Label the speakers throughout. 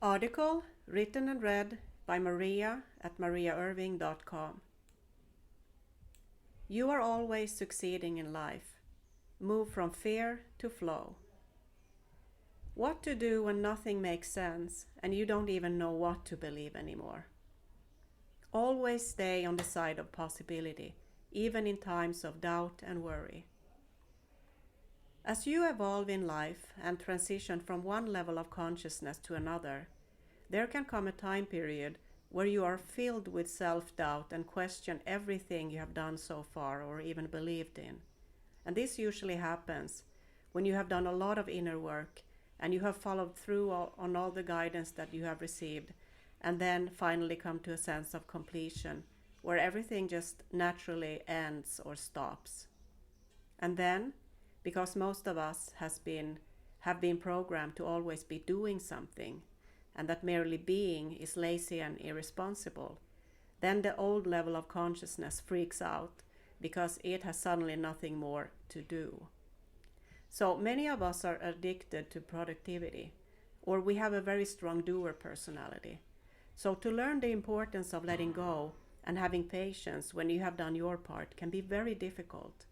Speaker 1: Article written and read by Maria at mariaerving.com. You are always succeeding in life. Move from fear to flow. What to do when nothing makes sense and you don't even know what to believe anymore. Always stay on the side of possibility, even in times of doubt and worry. As you evolve in life and transition from one level of consciousness to another, there can come a time period where you are filled with self-doubt and question everything you have done so far or even believed in. And this usually happens when you have done a lot of inner work and you have followed through on all the guidance that you have received, and then finally come to a sense of completion where everything just naturally ends or stops. And then, because most of us have been programmed to always be doing something, and that merely being is lazy and irresponsible, then the old level of consciousness freaks out because it has suddenly nothing more to do. So many of us are addicted to productivity, or we have a very strong doer personality. So to learn the importance of letting go and having patience when you have done your part can be very difficult.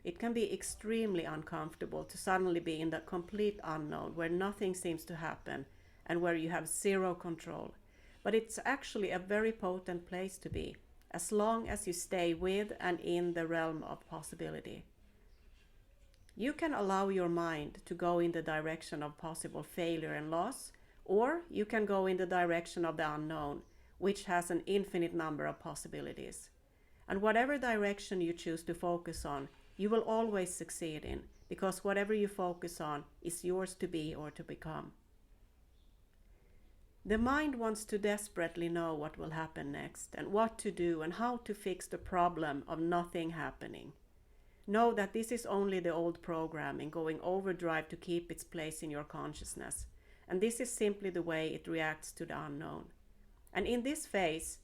Speaker 1: It can be extremely uncomfortable to suddenly be in the complete unknown where nothing seems to happen and where you have zero control. But it's actually a very potent place to be, as long as you stay with and in the realm of possibility. You can allow your mind to go in the direction of possible failure and loss, or you can go in the direction of the unknown, which has an infinite number of possibilities. And whatever direction you choose to focus on, you will always succeed in, because whatever you focus on is yours to be or to become. The mind wants to desperately know what will happen next and what to do and how to fix the problem of nothing happening. Know that this is only the old programming going overdrive to keep its place in your consciousness, and this is simply the way it reacts to the unknown. And in this phase,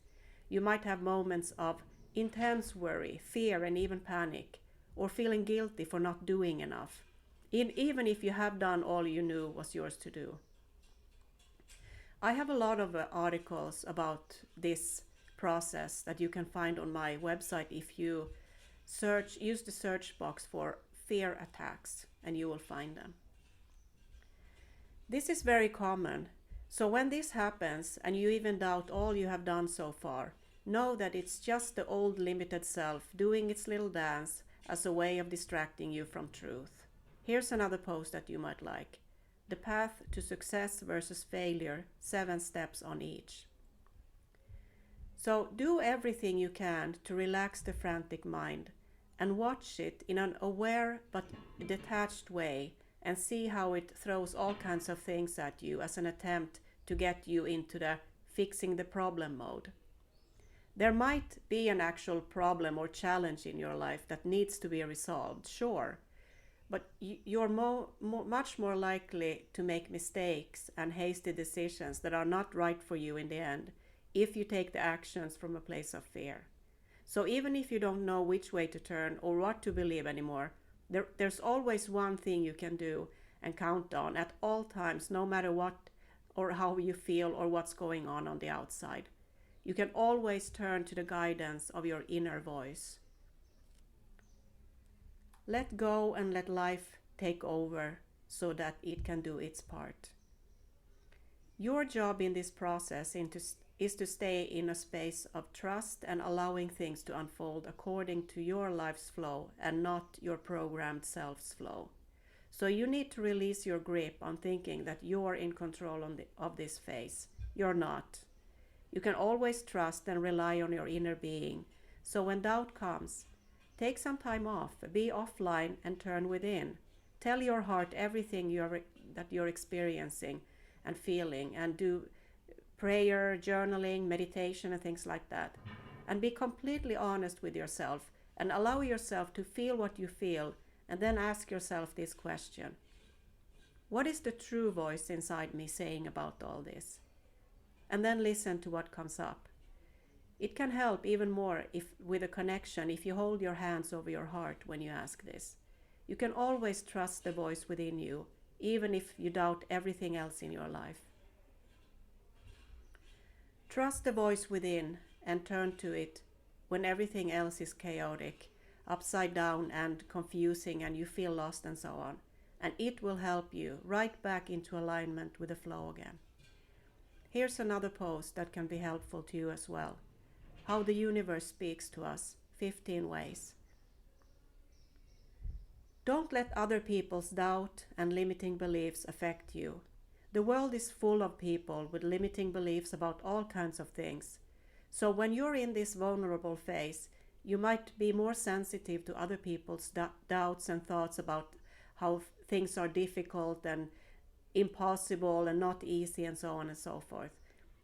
Speaker 1: you might have moments of intense worry, fear, and even panic, or feeling guilty for not doing enough, even if you have done all you knew was yours to do. I have a lot of articles about this process that you can find on my website if you use the search box for fear attacks, and you will find them. This is very common, so when this happens and you even doubt all you have done so far, know that it's just the old limited self doing its little dance as a way of distracting you from truth. Here's another post that you might like. The path to success versus failure, 7 steps on each. So do everything you can to relax the frantic mind and watch it in an aware but detached way and see how it throws all kinds of things at you as an attempt to get you into the fixing the problem mode. There might be an actual problem or challenge in your life that needs to be resolved, sure. But you're much more likely to make mistakes and hasty decisions that are not right for you in the end if you take the actions from a place of fear. So even if you don't know which way to turn or what to believe anymore, there's always one thing you can do and count on at all times, no matter what or how you feel or what's going on the outside. You can always turn to the guidance of your inner voice. Let go and let life take over so that it can do its part. Your job in this process is to stay in a space of trust and allowing things to unfold according to your life's flow and not your programmed self's flow. So you need to release your grip on thinking that you're in control of this phase. You're not. You can always trust and rely on your inner being. So when doubt comes, take some time off, be offline and turn within. Tell your heart everything that you're experiencing and feeling, and do prayer, journaling, meditation and things like that. And be completely honest with yourself and allow yourself to feel what you feel, and then ask yourself this question. What is the true voice inside me saying about all this? And then listen to what comes up. It can help even more with a connection if you hold your hands over your heart when you ask this. You can always trust the voice within you, even if you doubt everything else in your life. Trust the voice within and turn to it when everything else is chaotic, upside down and confusing, and you feel lost and so on. And it will help you right back into alignment with the flow again. Here's another post that can be helpful to you as well. How the universe speaks to us, 15 ways. Don't let other people's doubt and limiting beliefs affect you. The world is full of people with limiting beliefs about all kinds of things. So when you're in this vulnerable phase, you might be more sensitive to other people's doubts and thoughts about how things are difficult and impossible and not easy and so on and so forth.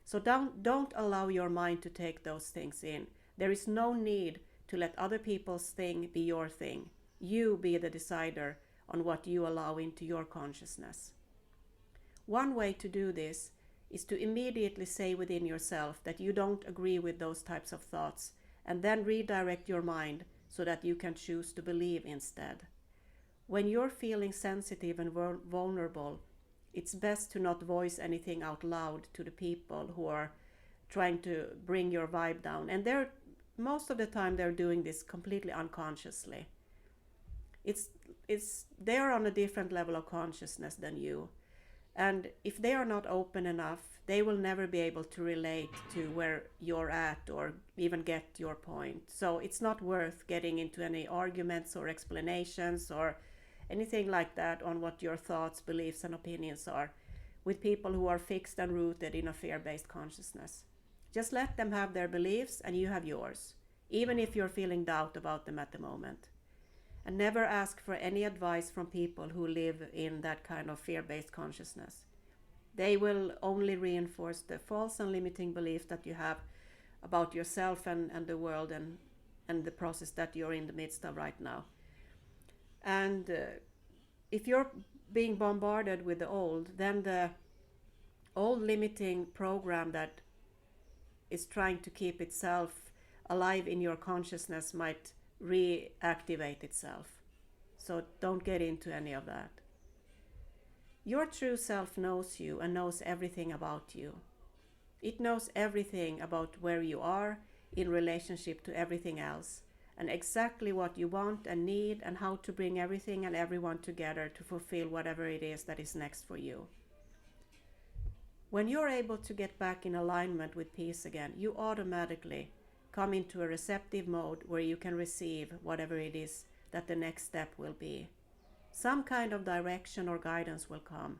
Speaker 1: So don't allow your mind to take those things in. There is no need to let other people's thing be your thing. You be the decider on what you allow into your consciousness. One way to do this is to immediately say within yourself that you don't agree with those types of thoughts, and then redirect your mind so that you can choose to believe instead. When you're feeling sensitive and vulnerable, it's best to not voice anything out loud to the people who are trying to bring your vibe down. And most of the time they're doing this completely unconsciously. They're on a different level of consciousness than you. And if they are not open enough, they will never be able to relate to where you're at or even get your point. So it's not worth getting into any arguments or explanations or anything like that on what your thoughts, beliefs, and opinions are with people who are fixed and rooted in a fear-based consciousness. Just let them have their beliefs and you have yours, even if you're feeling doubt about them at the moment. And never ask for any advice from people who live in that kind of fear-based consciousness. They will only reinforce the false and limiting belief that you have about yourself and the world and the process that you're in the midst of right now. And if you're being bombarded with the old, then the old limiting program that is trying to keep itself alive in your consciousness might reactivate itself. So don't get into any of that. Your true self knows you and knows everything about you. It knows everything about where you are in relationship to everything else, and exactly what you want and need, and how to bring everything and everyone together to fulfill whatever it is that is next for you. When you're able to get back in alignment with peace again, you automatically come into a receptive mode where you can receive whatever it is that the next step will be. Some kind of direction or guidance will come.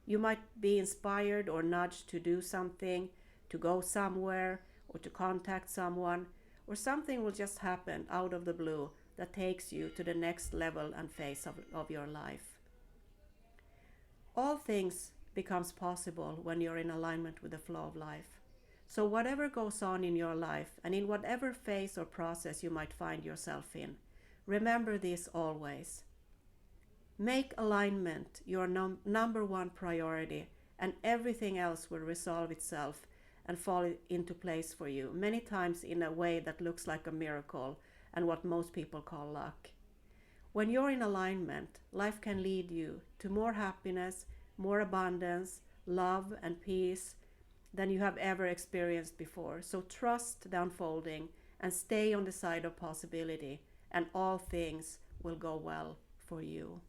Speaker 1: You might be inspired or nudged to do something, to go somewhere, or to contact someone, or something will just happen out of the blue that takes you to the next level and phase of your life. All things becomes possible when you're in alignment with the flow of life. So whatever goes on in your life, and in whatever phase or process you might find yourself in, remember this always. Make alignment your number one priority, and everything else will resolve itself and fall into place for you, many times in a way that looks like a miracle and what most people call luck. When you're in alignment, life can lead you to more happiness, more abundance, love, and peace than you have ever experienced before. So trust the unfolding and stay on the side of possibility, and all things will go well for you.